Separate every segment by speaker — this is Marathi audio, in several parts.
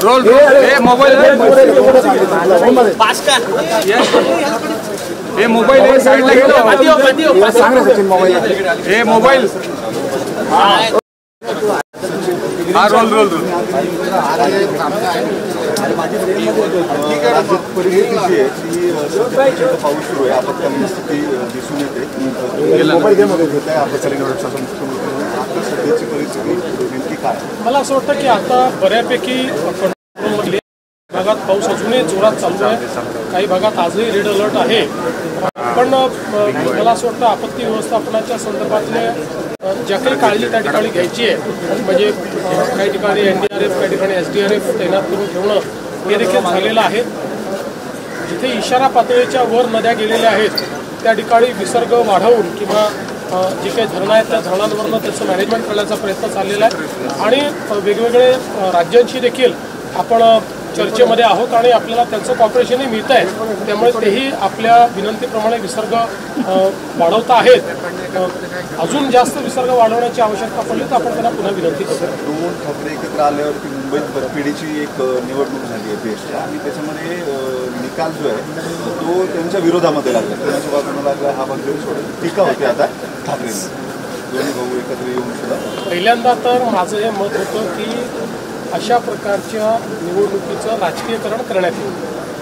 Speaker 1: Role mobile mobile side mobile हाँ रोल रोल रोल
Speaker 2: परिस्थिती जी आहे ती पाऊस सुरू आहे आपत्कालीन स्थिती दिसून येते आपत्कालीन सध्याची परिस्थिती नेमकी काय?
Speaker 3: मला असं वाटतं की आता बऱ्यापैकी भागात पाऊस अजूनही जोरात चालू आहे, काही भागात आजही रेड अलर्ट आहे. पण मला असं वाटतं आपत्ती व्यवस्थापनाच्या संदर्भातले ज्या काही काळजी त्या ठिकाणी घ्यायची आहे, म्हणजे काही ठिकाणी NDRF काही ठिकाणी SDRF तैनात करून ठेवणं हे देखील झालेलं आहे. जिथे इशारा पातळीच्या वर नद्या गेलेल्या आहेत त्या ठिकाणी विसर्ग वाढवून किंवा जे काही धरणं आहेत त्या धरणांवरनं त्याचं मॅनेजमेंट करण्याचा प्रयत्न चाललेला आहे आणि वेगवेगळे राज्यांशी देखील आपण चर्चेमध्ये आहोत आणि आपल्याला त्यांचं कॉपरेशनही मिळत आहे. त्यामुळे तेही आपल्या विनंतीप्रमाणे विसर्ग वाढवता आहेत. अजून जास्त विसर्ग वाढवण्याची आवश्यकता पडली तर आपण त्यांना पुन्हा विनंती करू.
Speaker 2: दोन ठाकरे एकत्र आल्यावरती मुंबईत बर्फपिढीची एक निवडणूक झाली आहे बेस्टच्या आणि त्याच्यामध्ये निकाल जो आहे तो त्यांच्या विरोधामध्ये लागला, कोणाच्या बाजूने लागला हा भाग टीका होते आता ठाकरेंनी दोन्ही भाऊ एकत्र येऊन सुद्धा.
Speaker 3: पहिल्यांदा तर माझं हे मत होतं की अशा प्रकारच्या निवडणुकीचं राजकीयकरण करण्यात येईल,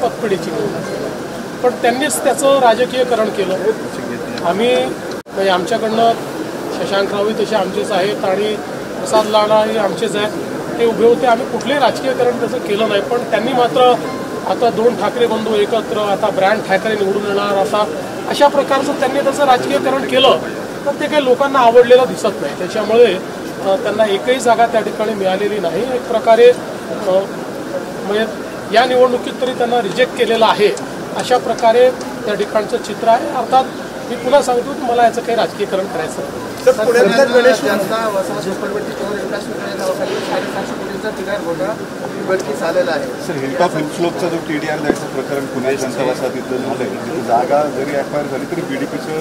Speaker 3: पतपिढीची निवडणूक, पण त्यांनीच त्याचं राजकीयकरण केलं. आम्ही म्हणजे आमच्याकडनं शशांकरावही तसे आमचेच आहेत आणि प्रसाद लाडाही आमचेच आहेत, ते उभे होते. आम्ही कुठलंही राजकीयकरण त्याचं केलं नाही, पण त्यांनी मात्र आता दोन ठाकरे बंधू एकत्र, आता ब्रँड ठाकरे निवडून येणार, आता अशा प्रकारचं त्यांनी त्याचं राजकीयकरण केलं तर ते काही लोकांना आवडलेलं दिसत नाही. त्याच्यामुळे त्यांना एकही जागा त्या ठिकाणी मिळालेली नाही. एक प्रकारे म्हणजे या निवडणुकीत तरी त्यांना रिजेक्ट केलेलं आहे, अशा प्रकारे त्या ठिकाणचं चित्र आहे. अर्थात मी पुन्हा सांगतो की मला याचं काही राजकीयकरण करायचं नाही.
Speaker 2: सर हिल्टॉप हिल्सलोपचा जो TDR द्यायचं प्रकरण पुणे जनता वसाहतीतलं झालं आहे, तिथे जागा जरी ॲक्वायर झाली तरी बीडीपीचा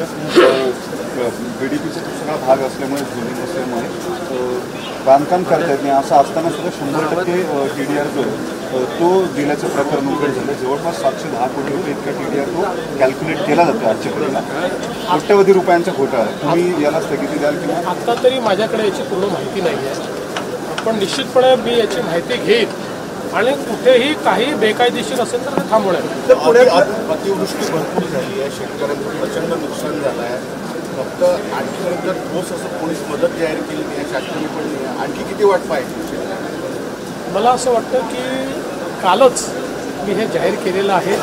Speaker 2: सगळा भाग असल्यामुळे झोनिंग असल्यामुळे बांधकाम करता येत नाही. असं असताना सुद्धा 100% TDR जो आहे तो दिल्याचं प्रकरण उघड झालं. जवळपास 710 कोटी रुपये इतका TDR तो कॅल्क्युलेट केला जातो आजच्या घडीला. कोट्यवधी रुपयांचा घोटाळा. तुम्ही याला स्थगिती द्याल किंवा?
Speaker 3: आत्ता तरी माझ्याकडे याची पूर्ण माहिती नाही आहे, पण निश्चितपणे मी याची माहिती घेईन आणि कुठेही काही बेकायदेशीर असेल तर ते थांबवण्यात.
Speaker 2: तर पुण्यात अतिवृष्टी भरपूर झाली आहे, शेतकऱ्यांचं प्रचंड नुकसान झालं आहे. फक्त आणखी जर ठोस असं पोलीस मदत जाहीर केली नाही, शासनाने पण आणखी किती वाट पाहिजे?
Speaker 3: मला असं वाटतं की कालच मी हे जाहीर केलेलं आहे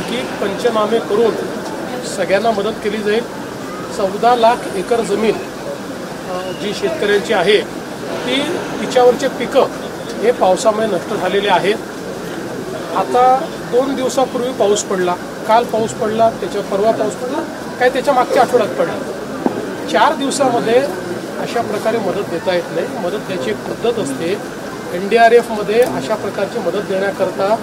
Speaker 3: की पंचनामे करून सगळ्यांना मदत केली जाईल. 14 लाख एकर जमीन जी शेतकऱ्यांची आहे तिच्यावरचे पिकं हे पावसामुळे नष्ट झालेले आहेत. आता 2 दिवसापूर्वी पाऊस पडला, काल पाऊस पडला, त्याच्या परवा पाऊस पडला, काय त्याच्या मागच्या आठवड्यात पडला. 4 दिवसामध्ये अशा प्रकारे मदत देता येत नाही. मदत द्यायची एक पद्धत असते. NDRFमध्ये अशा प्रकारची मदत देण्याकरता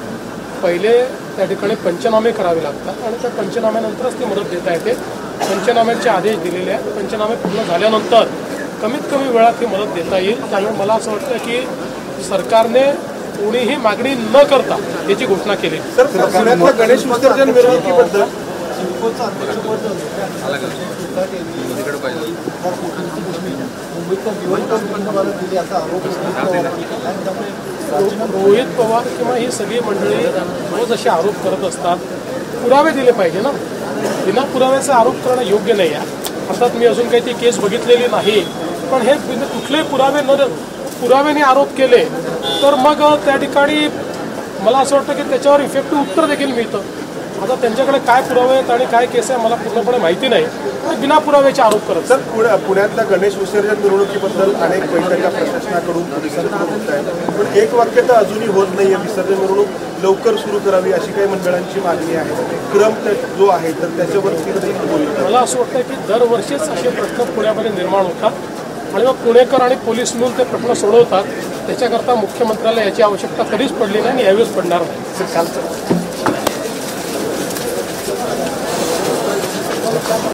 Speaker 3: पहिले त्या ठिकाणी पंचनामे करावे लागतात आणि त्या पंचनाम्यानंतरच ती मदत देता येते. पंचनाम्याचे आदेश दिलेले आहेत. पंचनामे पूर्ण झाल्यानंतर कमीत कमी वेळात ही मदत देता येईल. त्यामुळे मला असं वाटतं की सरकारने कोणीही मागणी न करता याची घोषणा केली.
Speaker 2: सर पुण्यातल्या गणेश विसर्जन मिरवणुकीबद्दल
Speaker 3: रोहित पवार किंवा ही सगळी मंडळी रोज असे आरोप करत असतात. पुरावे दिले पाहिजे ना. बिना पुराव्याचा आरोप करणं योग्य नाही आहे. अर्थात मी अजून काही ती केस बघितलेली नाही, पण हे कुठलेही पुराव्याने आरोप केले तर मग त्या ठिकाणी मला असं वाटतं की त्याच्यावर इफेक्टिव्ह उत्तर देखील मिळतं. आता त्यांच्याकडे काय पुरावे आहेत आणि काय केस आहे मला पूर्णपणे माहिती नाही, पण बिना पुराव्याचे आरोप करत.
Speaker 2: सर पुण्यातल्या गणेश विसर्जन मिरवणुकीबद्दल अनेक बैठका प्रशासनाकडून पोलिसांकडून होत आहेत, पण एक वाक्य तर अजूनही होत नाही आहे. विसर्जन मिरवणूक लवकर सुरू करावी अशी काही मंडळांची मागणी आहे. क्रम जो आहे तर त्याच्यावरती
Speaker 3: मला असं वाटतं की दरवर्षीच असे प्रश्न पुण्यामध्ये निर्माण होतात आणि मग पुणेकर आणि पोलीस मिळून ते प्रश्न सोडवतात. त्याच्याकरता मुख्यमंत्र्याला याची आवश्यकता कधीच पडली नाही आणि यावेळेस पडणार नाही.
Speaker 2: सर कालचं